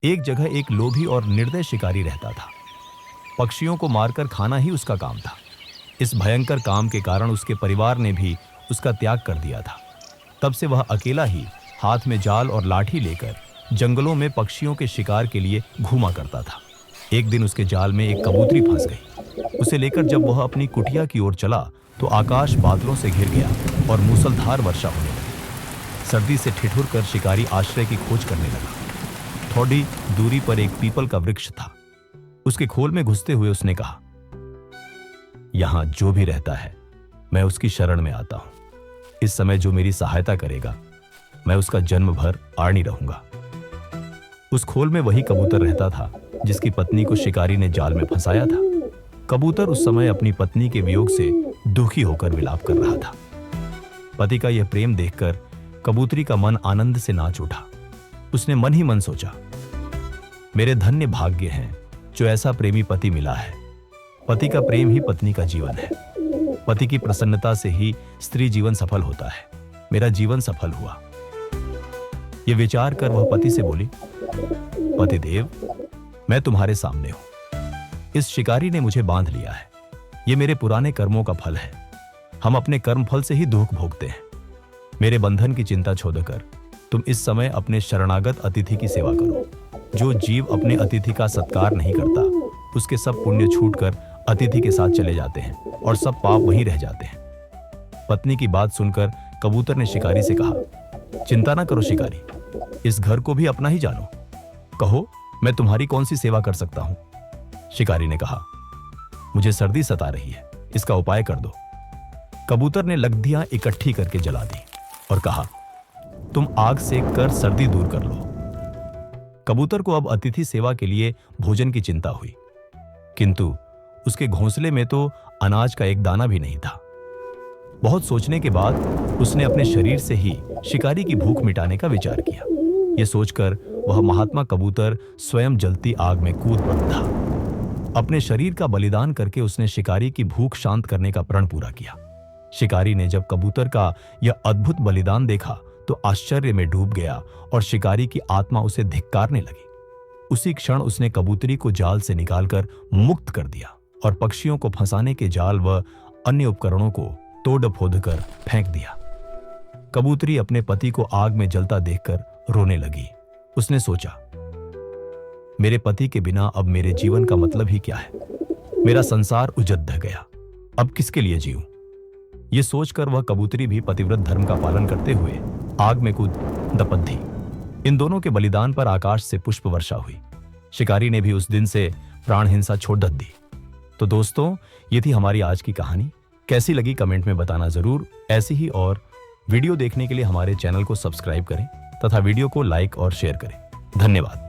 एक जगह एक लोभी और निर्दय शिकारी रहता था। पक्षियों को मारकर खाना ही उसका काम था। इस भयंकर काम के कारण उसके परिवार ने भी उसका त्याग कर दिया था। तब से वह अकेला ही हाथ में जाल और लाठी लेकर जंगलों में पक्षियों के शिकार के लिए घूमा करता था। एक दिन उसके जाल में एक कबूतरी फंस गई। उसे लेकर जब वह अपनी कुटिया की ओर चला तो आकाश बादलों से घिर गया और मूसलधार वर्षा होने लगी। सर्दी से ठिठुर कर शिकारी आश्रय की खोज करने लगा। थोड़ी दूरी पर एक पीपल का वृक्ष था। उसके खोल में घुसते हुए उसने कहा, यहां जो भी रहता है मैं उसकी शरण में आता हूं। इस समय जो मेरी सहायता करेगा मैं उसका जन्म भर आड़नी रहूंगा। उस खोल में वही कबूतर रहता था जिसकी पत्नी को शिकारी ने जाल में फंसाया था। कबूतर उस समय अपनी पत्नी के वियोग से दुखी होकर विलाप कर रहा था। पति का यह प्रेम देखकर कबूतरी का मन आनंद से नाच उठा। उसने मन ही मन सोचा, मेरे धन्य भाग्य हैं जो ऐसा प्रेमी पति मिला है। पति का प्रेम ही पत्नी का जीवन है। पति की प्रसन्नता से ही स्त्री जीवन सफल होता है। मेरा जीवन सफल हुआ। यह विचार कर वह पति से बोली, पतिदेव, मैं तुम्हारे सामने हूं। इस शिकारी ने मुझे बांध लिया है। यह मेरे पुराने कर्मों का फल है। हम अपने कर्म फल से ही दुख भोगते हैं। मेरे बंधन की चिंता छोड़कर तुम इस समय अपने शरणागत अतिथि की सेवा करो। जो जीव अपने अतिथि का सत्कार नहीं करता उसके सब पुण्य छूटकर अतिथि के साथ चले जाते हैं और सब पाप वहीं रह जाते हैं। पत्नी की बात सुनकर कबूतर ने शिकारी से कहा, चिंता ना करो शिकारी, इस घर को भी अपना ही जानो। कहो, मैं तुम्हारी कौन सी सेवा कर सकता हूं? शिकारी ने कहा, मुझे सर्दी सता रही है, इसका उपाय कर दो। कबूतर ने लकड़ियां इकट्ठी करके जला दी और कहा, तुम आग सेक कर सर्दी दूर कर लो। कबूतर को अब अतिथि सेवा के लिए भोजन की चिंता हुई, किंतु उसके घोंसले में तो अनाज का एक दाना भी नहीं था। बहुत सोचने के बाद उसने अपने शरीर से ही शिकारी की भूख मिटाने का विचार किया। यह सोचकर वह महात्मा कबूतर स्वयं जलती आग में कूद पड़ा था। अपने शरीर का बलिदान करके उसने शिकारी की भूख शांत करने का प्रण पूरा किया। शिकारी ने जब कबूतर का यह अद्भुत बलिदान देखा तो आश्चर्य में डूब गया और शिकारी की आत्मा उसे धिक्कारने लगी। उसी क्षण उसने कबूतरी को जाल से निकालकर मुक्त कर दिया और पक्षियों को फंसाने के जाल व अन्य उपकरणों को तोड़ फोड़ कर फेंक दिया। कबूतरी अपने पति को आग में जलता देखकर रोने लगी। उसने सोचा, मेरे पति के बिना अब मेरे जीवन का मतलब ही क्या है? मेरा संसार उजड़ गया, अब किसके लिए जीऊं? यह सोचकर वह कबूतरी भी पतिव्रत धर्म का पालन करते हुए आग में कूद दपक दी। इन दोनों के बलिदान पर आकाश से पुष्प वर्षा हुई। शिकारी ने भी उस दिन से प्राण हिंसा छोड़ दी। तो दोस्तों, ये थी हमारी आज की कहानी। कैसी लगी कमेंट में बताना जरूर। ऐसी ही और वीडियो देखने के लिए हमारे चैनल को सब्सक्राइब करें तथा वीडियो को लाइक और शेयर करें। धन्यवाद।